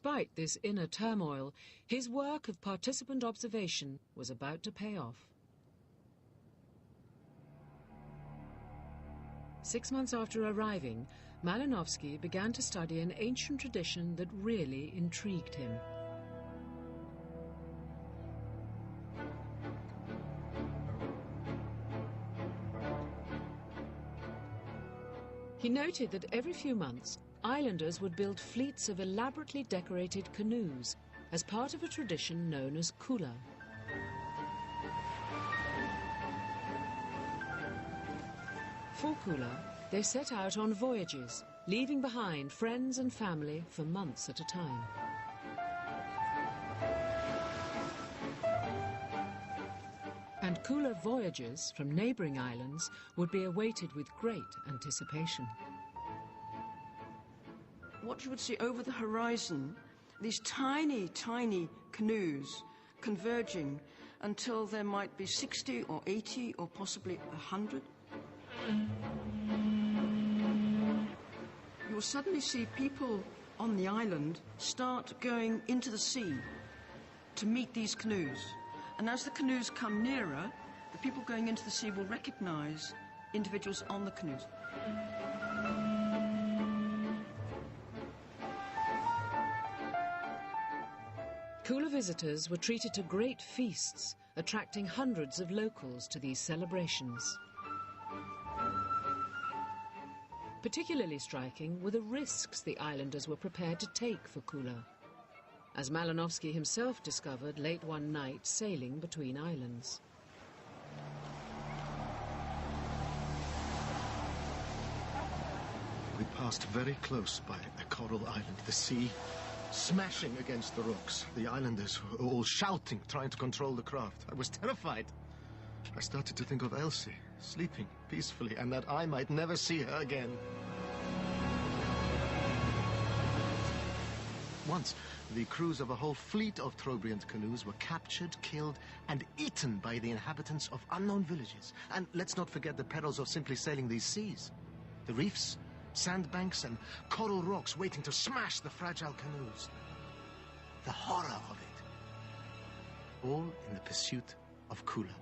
Despite this inner turmoil, his work of participant observation was about to pay off. 6 months after arriving, Malinowski began to study an ancient tradition that really intrigued him. He noted that every few months, islanders would build fleets of elaborately decorated canoes as part of a tradition known as kula. For kula, they set out on voyages, leaving behind friends and family for months at a time. And kula voyages from neighbouring islands would be awaited with great anticipation. What you would see over the horizon, these tiny, tiny canoes converging until there might be 60 or 80 or possibly 100. You will suddenly see people on the island start going into the sea to meet these canoes. And as the canoes come nearer, the people going into the sea will recognize individuals on the canoes. Kula visitors were treated to great feasts, attracting hundreds of locals to these celebrations. Particularly striking were the risks the islanders were prepared to take for kula, as Malinowski himself discovered late one night sailing between islands. We passed very close by a coral island, the sea smashing against the rocks. The islanders were all shouting, trying to control the craft. I was terrified. I started to think of Elsie, sleeping peacefully, and that I might never see her again. Once, the crews of a whole fleet of Trobriand canoes were captured, killed, and eaten by the inhabitants of unknown villages. And let's not forget the perils of simply sailing these seas. The reefs, sandbanks, and coral rocks waiting to smash the fragile canoes. The horror of it. All in the pursuit of kula.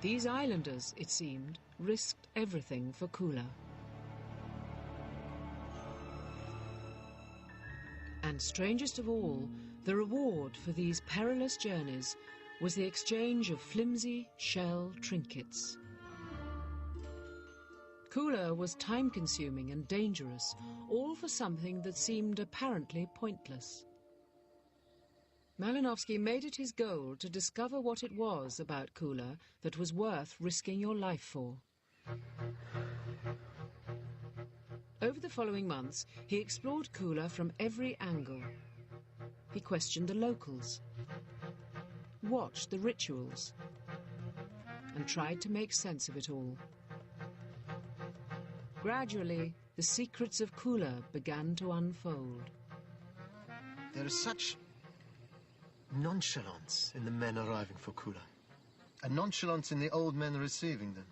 These islanders, it seemed, risked everything for kula. And strangest of all, the reward for these perilous journeys was the exchange of flimsy shell trinkets. Kula was time-consuming and dangerous, all for something that seemed apparently pointless. Malinowski made it his goal to discover what it was about kula that was worth risking your life for. Over the following months, he explored kula from every angle. He questioned the locals, watched the rituals, and tried to make sense of it all. Gradually, the secrets of kula began to unfold. There is such nonchalance in the men arriving for kula, and nonchalance in the old men receiving them.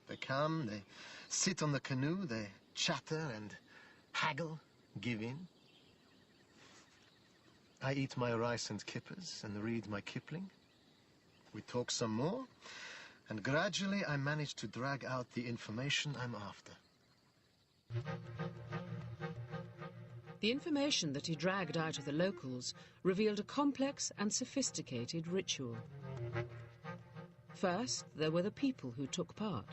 They come, they sit on the canoe, they chatter and haggle, give in. I eat my rice and kippers and read my Kipling. We talk some more, and gradually I manage to drag out the information I'm after. The information that he dragged out of the locals revealed a complex and sophisticated ritual. First, there were the people who took part.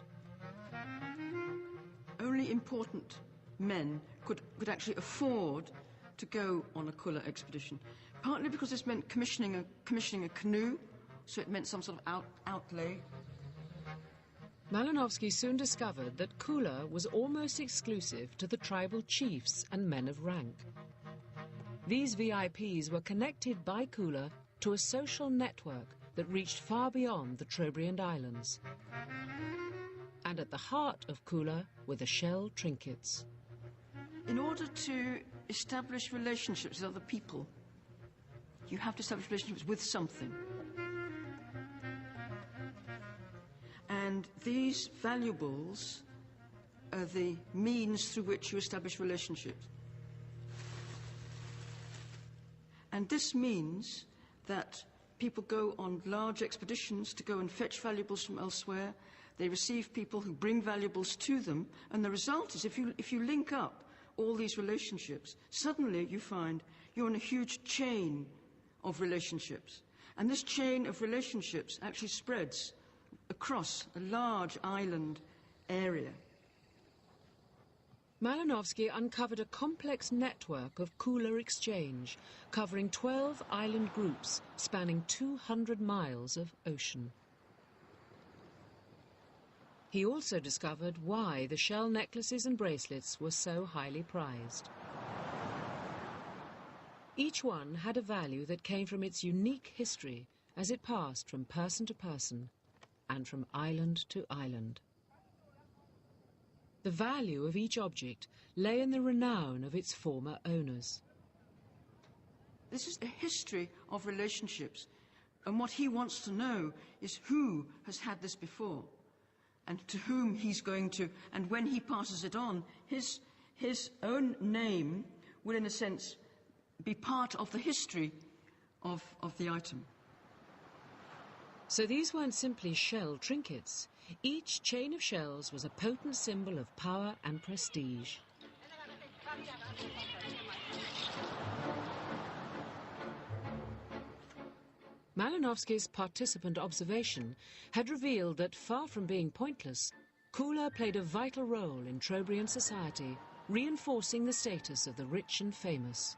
Only important men could actually afford to go on a kula expedition, partly because this meant commissioning a canoe, so it meant some sort of outlay. Malinowski soon discovered that kula was almost exclusive to the tribal chiefs and men of rank. These VIPs were connected by kula to a social network that reached far beyond the Trobriand Islands. And at the heart of kula were the shell trinkets. In order to establish relationships with other people, you have to establish relationships with something. And these valuables the means through which you establish relationships. And this means that people go on large expeditions to go and fetch valuables from elsewhere. They receive people who bring valuables to them. And the result is, if you link up all these relationships, suddenly you find you're in a huge chain of relationships. And this chain of relationships actually spreads across a large island area. Malinowski uncovered a complex network of cooler exchange, covering 12 island groups spanning 200 miles of ocean. He also discovered why the shell necklaces and bracelets were so highly prized. Each one had a value that came from its unique history as it passed from person to person and from island to island. The value of each object lay in the renown of its former owners. This is a history of relationships, and what he wants to know is who has had this before, and to whom he's going to, and when he passes it on, his own name will, in a sense, be part of the history of the item. So these weren't simply shell trinkets. Each chain of shells was a potent symbol of power and prestige. Malinowski's participant observation had revealed that, far from being pointless, Kula played a vital role in Trobriand society, reinforcing the status of the rich and famous.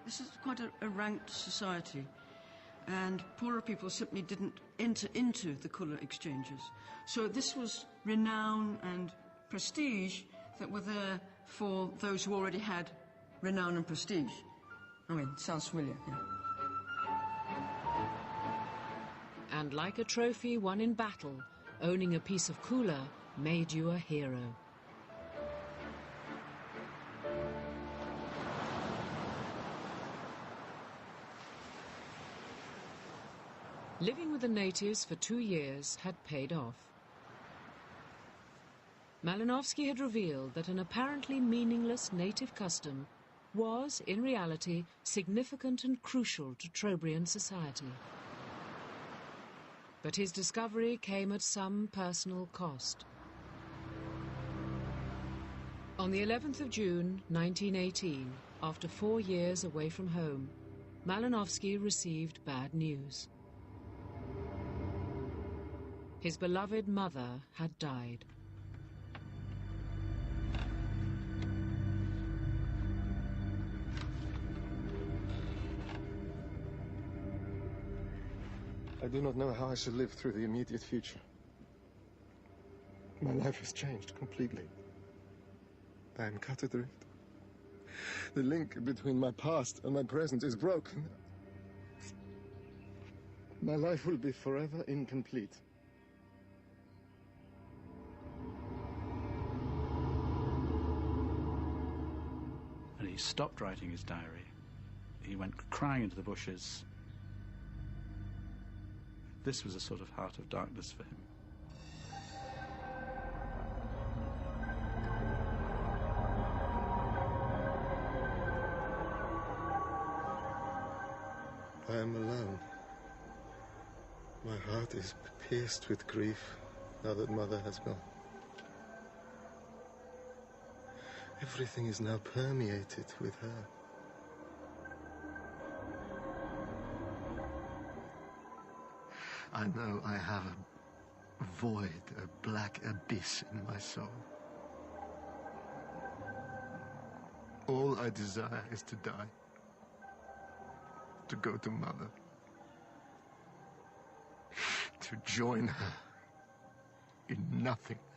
This is quite a ranked society, and poorer people simply didn't enter into the Kula exchanges. So this was renown and prestige that were there for those who already had renown and prestige. I mean, it sounds familiar, yeah. And like a trophy won in battle, owning a piece of Kula made you a hero. Living with the natives for 2 years had paid off. Malinowski had revealed that an apparently meaningless native custom was, in reality, significant and crucial to Trobriand society. But his discovery came at some personal cost. On the 11th of June, 1918, after 4 years away from home, Malinowski received bad news. His beloved mother had died. I do not know how I shall live through the immediate future. My life has changed completely. I am cut adrift. The link between my past and my present is broken. My life will be forever incomplete. And he stopped writing his diary. He went crying into the bushes. This was a sort of heart of darkness for him. I am alone. My heart is pierced with grief now that Mother has gone. Everything is now permeated with her. I know I have a void, a black abyss in my soul. All I desire is to die. To go to Mother. To join her in nothingness.